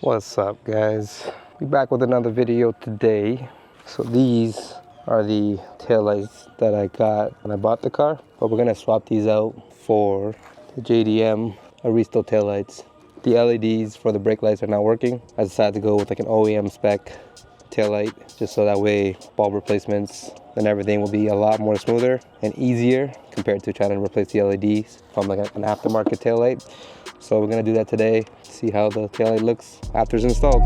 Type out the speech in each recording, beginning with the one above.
What's up, guys? Be back with another video today. So these are the taillights that I got when I bought the car, but we're gonna swap these out for the JDM Aristo taillights. The LEDs for the brake lights are not working. I decided to go with like an OEM spec taillight, just so that way bulb replacements and everything will be a lot more smoother and easier compared to trying to replace the LEDs from like an aftermarket taillight. So we're gonna do that today, see how the taillight looks after it's installed.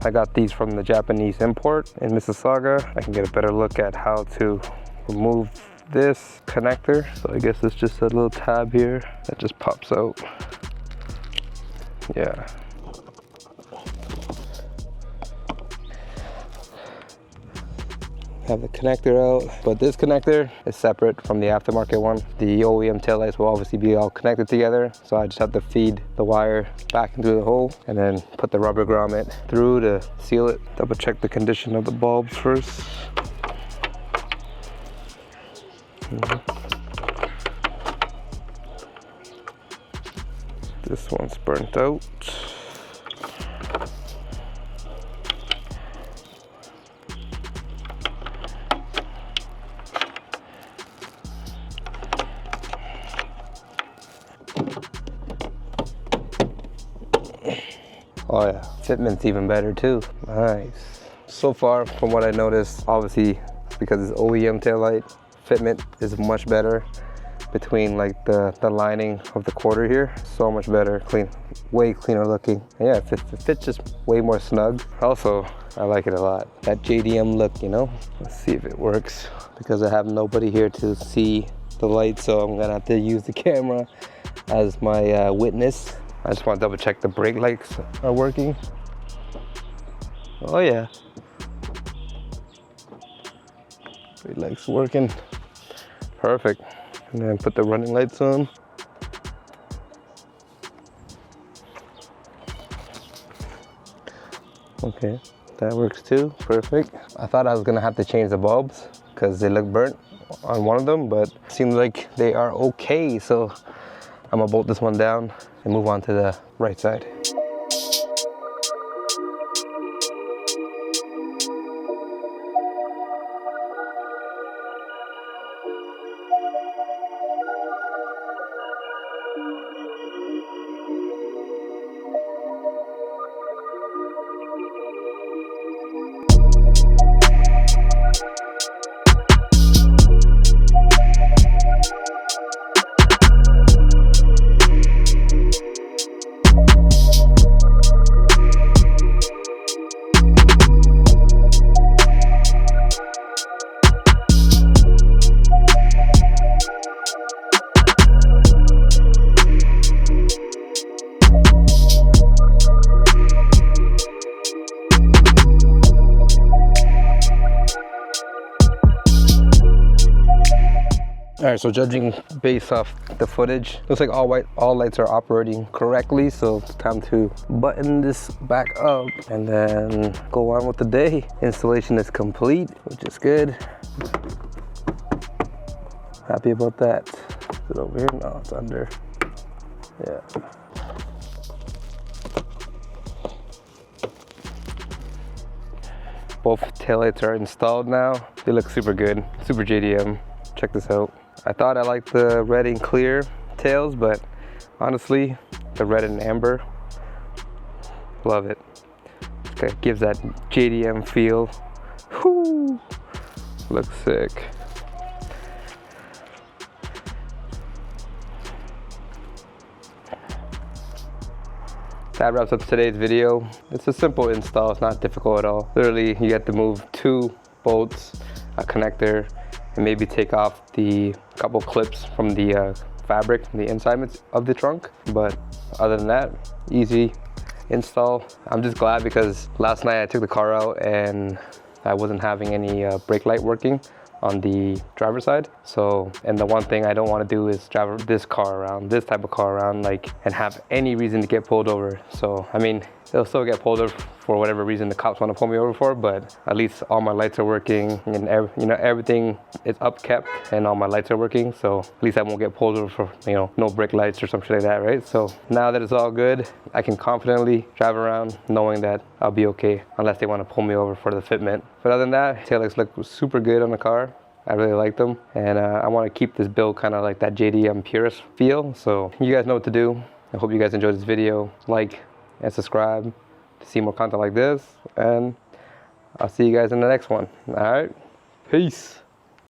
I got these from the Japanese import in Mississauga. I can get a better look at how to remove this connector. So I guess it's just a little tab here that just pops out. Yeah. Have the connector out, but this connector is separate from the aftermarket one. The OEM taillights will obviously be all connected together, so I just have to feed the wire back into the hole and then put the rubber grommet through to seal it. Double check the condition of the bulbs first. This one's burnt out. Oh yeah, fitment's even better too. Nice. So far, from what I noticed, obviously because it's OEM taillight, fitment is much better between like the lining of the quarter here. So much better, clean, way cleaner looking. And yeah, it fits just way more snug. Also, I like it a lot. That JDM look, you know? Let's see if it works, because I have nobody here to see the light, so I'm gonna have to use the camera as my witness. I just want to double check the brake lights are working. Oh yeah. Brake lights working. Perfect. And then put the running lights on. Okay, that works too. Perfect. I thought I was gonna have to change the bulbs because they look burnt on one of them, but it seems like they are okay. So I'm gonna bolt this one down and move on to the right side. All right, so judging based off the footage, looks like all lights are operating correctly. So it's time to button this back up and then go on with the day. Installation is complete, which is good. Happy about that. Is it over here? No, it's under. Yeah. Both taillights are installed now. They look super good, super JDM. Check this out. I thought I liked the red and clear tails, but honestly, the red and amber, love it. It gives that JDM feel. Whoo! Looks sick. That wraps up today's video. It's a simple install, it's not difficult at all. Literally, you have to move 2 bolts, a connector, and maybe take off the couple clips from the fabric from the inside of the trunk. But other than that, easy install. I'm just glad because last night I took the car out and I wasn't having any brake light working on the driver's side. So, and the one thing I don't want to do is drive this car around, this type of car around, like, and have any reason to get pulled over. So, I mean, it'll still get pulled over for whatever reason the cops want to pull me over for, but at least all my lights are working and everything is upkept and all my lights are working, so at least I won't get pulled over for, no brake lights or something like that, right? So now that it's all good, I can confidently drive around knowing that I'll be okay unless they want to pull me over for the fitment. But other than that, taillights look super good on the car. I really like them, and I want to keep this build kind of like that JDM purist feel. So you guys know what to do. I hope you guys enjoyed this video. Like and subscribe to see more content like this, and I'll see you guys in the next one. All right, peace.